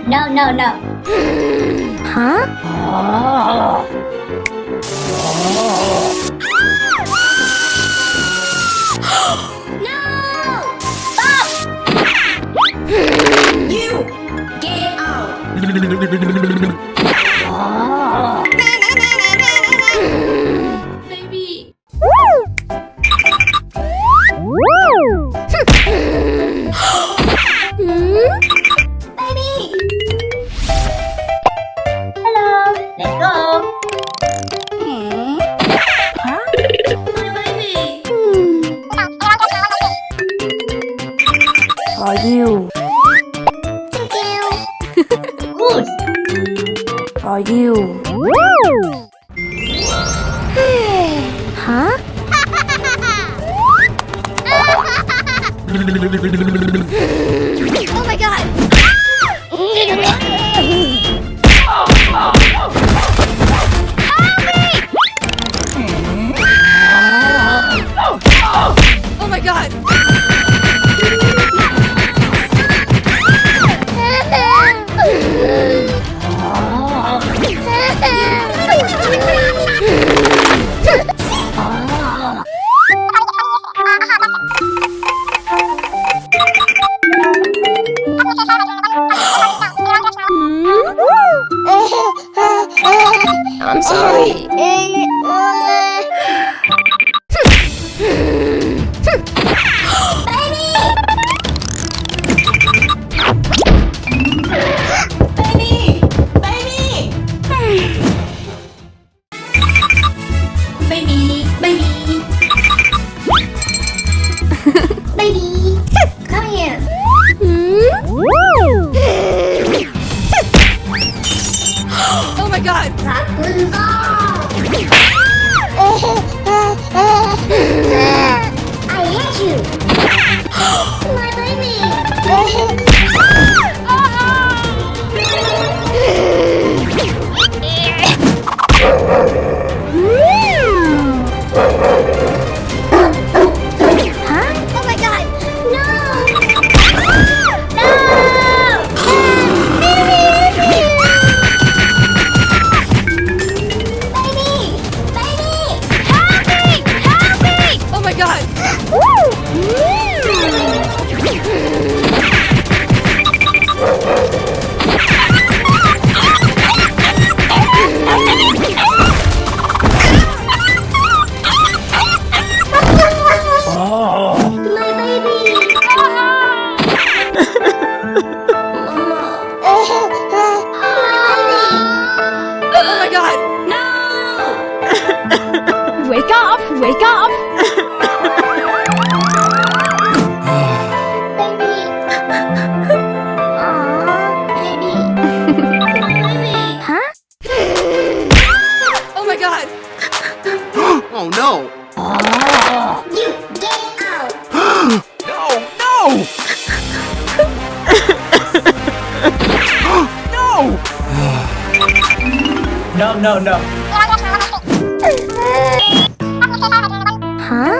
No, no, no. Huh? You get out. Baby. Baby. Hello. Let's go. My baby. Are you? Thank you. Good. Are you? Huh? Oh my god. Oh my god! I'm sorry. Baby! Baby! Baby! Baby! Baby! Come here! Oh my god! Rapunzel! I hate you! My baby! Oh my god! No! Baby! Baby! Help me! Help me! Oh my god! My baby! Oh my god! No! Wake up! Wake up! Baby! Baby! Baby! Huh? Oh my god! Oh no! You get out! No! No! No! No, no, no. Huh?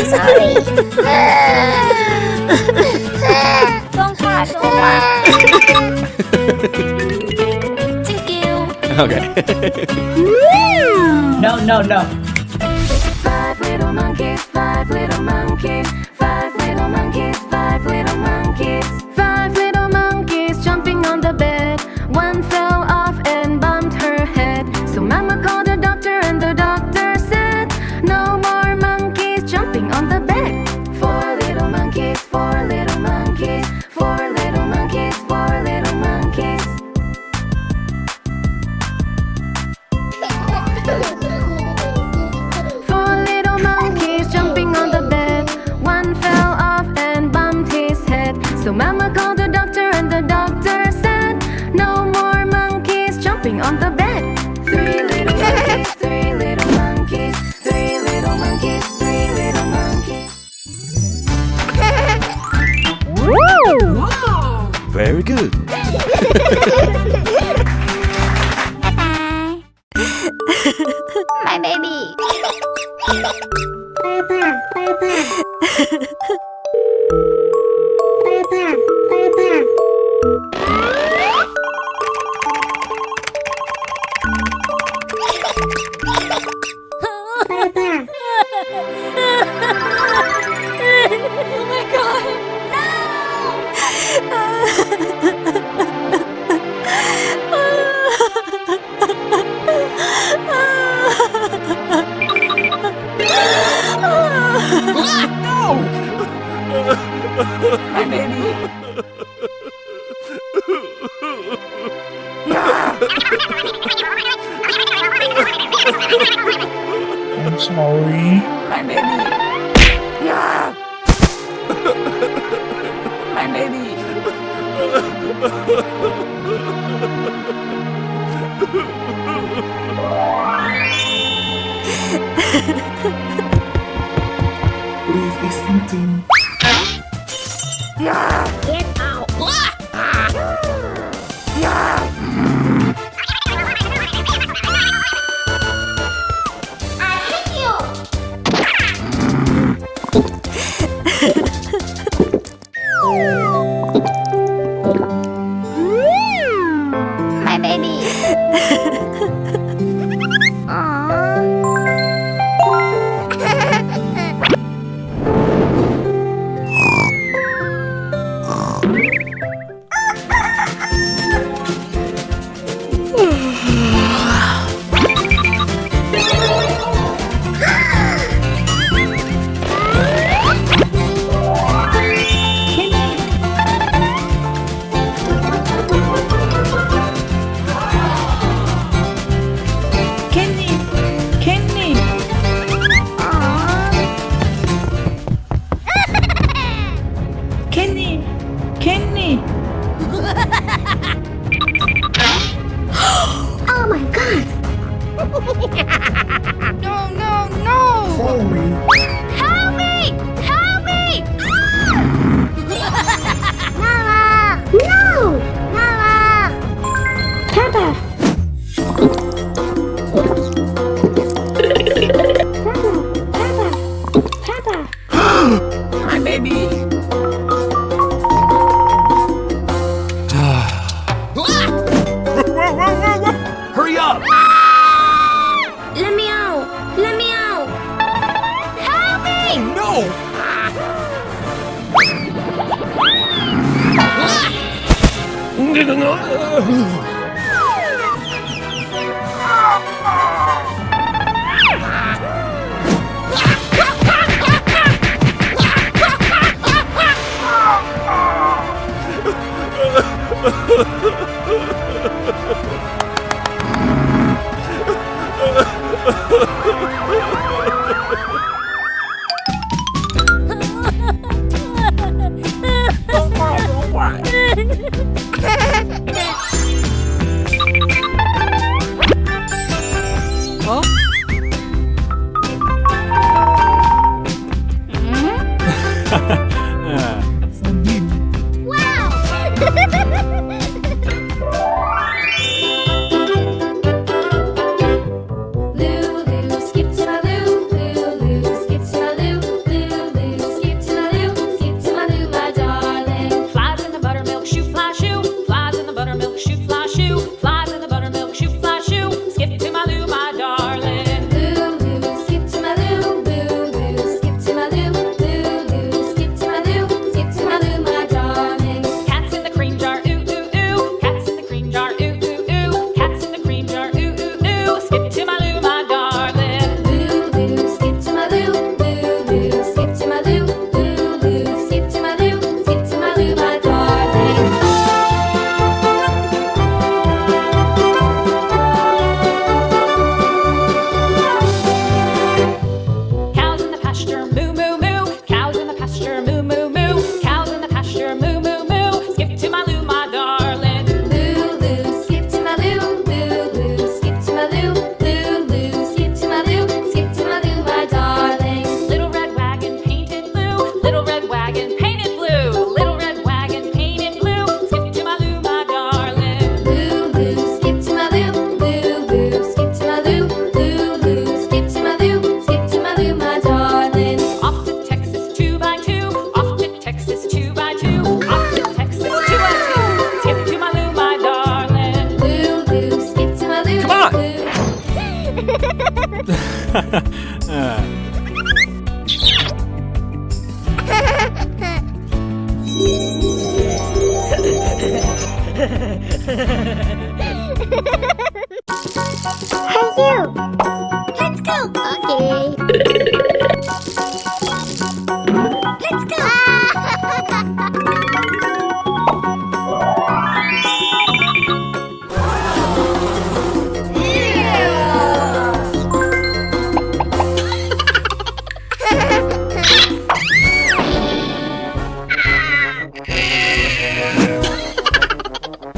Sorry. Don't cry, don't cry. Thank you. Okay. No, no, no. Five little monkeys, five little monkeys, five little monkeys, five little monkeys. Five little monkeys jumping on the bed. One fell off and bumped her head. So Mama called the doctor and the doctor said, no more monkeys jumping on the bed. Four little monkeys, four little monkeys, four little monkeys, four little monkeys. Four little monkeys jumping on the bed. One fell off and bumped his head. So Mama called the doctor and the doctor said, no more monkeys jumping on the bed. Three little monkeys, three little monkeys, three little monkeys, three little monkeys. Very good. My baby. Oh my god. My baby. I'm sorry. My baby. My baby. Please eat something. Get out. I hate you. My baby. Kenny. Kenny. Kenny. Kenny. Oh my god. No, no, no. Follow me. Help me! Help me! Mama! No! Mama! Papa! Papa! My baby. Hurry up! Let me out! Let me out! Help me! No! Lulu, skip to my loo, Lulu, skip to my loo, Lulu, skip to my loo, skip to my loo, my darling. Flies in the buttermilk shoe, fly shoe. Flies in the buttermilk shoe, fly shoe. Flies in the buttermilk shoe, fly shoe. Skip to my loo, my darling. Lulu, skip to my loo, Lulu, skip to my loo, Lulu, skip to my loo, skip to my loo, my darling. Cat's in the cream jar, Hey you! Let's go! Okay. Let's go!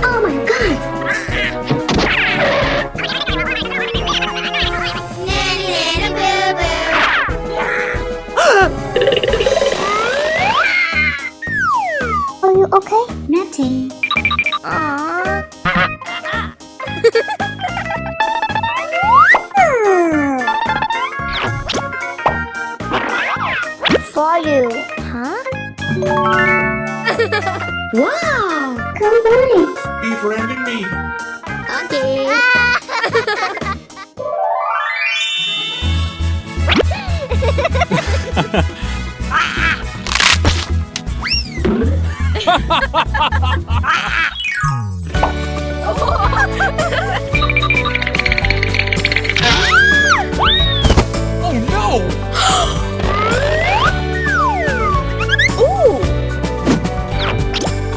Oh my god! Are you okay? Nothing. Aww. For you, huh? Wow! Come on. Befriending me. Okay. Oh no!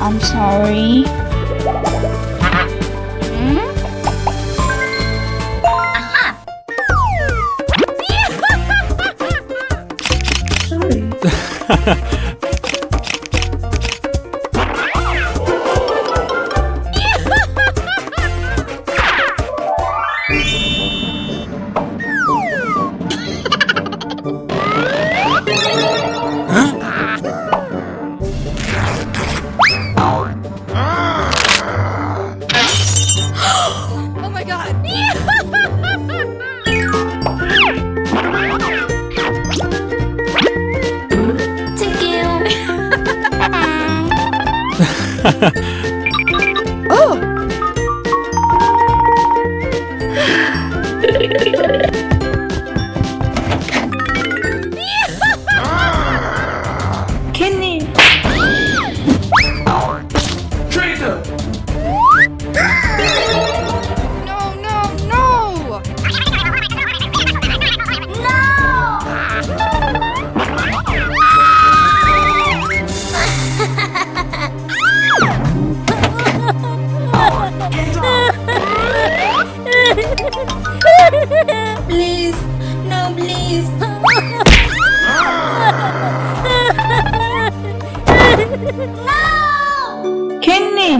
I'm sorry. Oh my god! Thank you. Kenny. Traitor! No, no, no! Please, no, please. Kenny.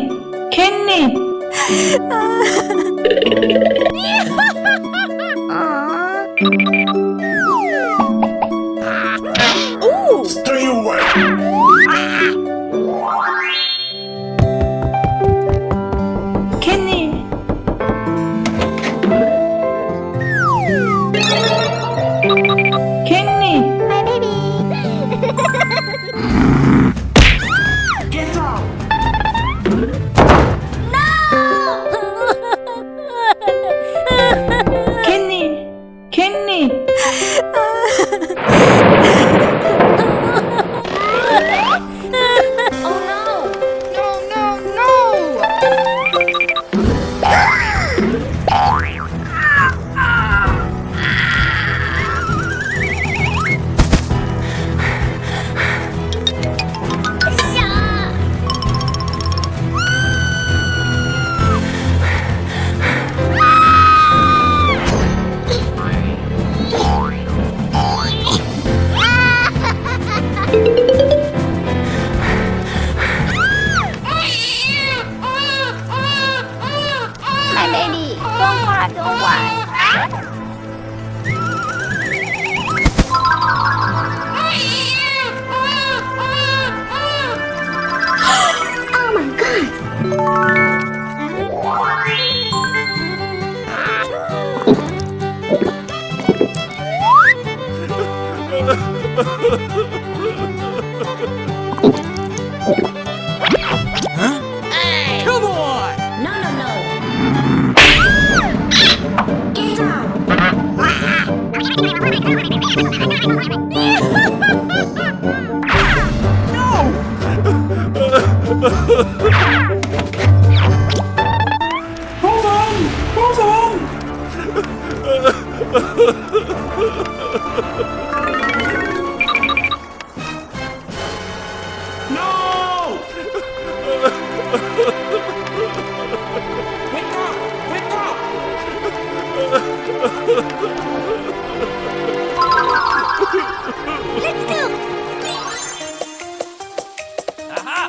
Kenny. Stay away. Kenny. Kenny. My baby. Get out. Kenny. Kenny. No! Wake up! Wake up! Let's go! Aha!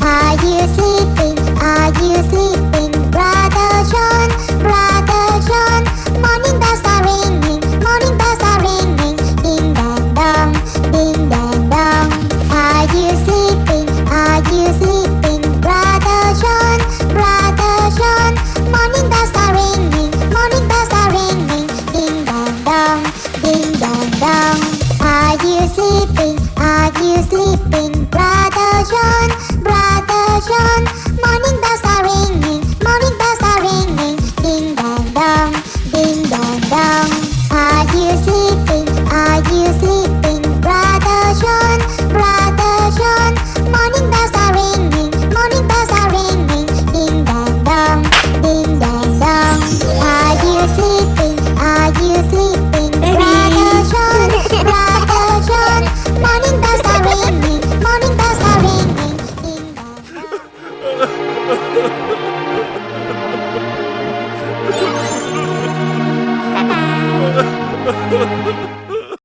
Are you sleeping? Are you sleeping? Brother John, Brother John. Morning bells are ringing, morning bells are ringing. Ding dang dong, ding dang dong. Are you sleeping? Are you sleeping? Brother John, Brother John. Morning bells are ringing, morning bells are ringing. Ding dang dong, ding dang dong. Are you sleeping? Are you sleeping? Brother John, Brother John. Morning bells are ringing, morning bells are ringing. Ding dang dong, ding dang dong. Are you sleeping? Are you sleeping? Brother John, Brother John. Morning bells are ringing, morning bells are ringing. Ding dang dong, ding dang dong. Are you sleeping? Are you sleeping? Brother John, Brother John. Morning bells are ringing, morning bells are ringing. Ding dang dong.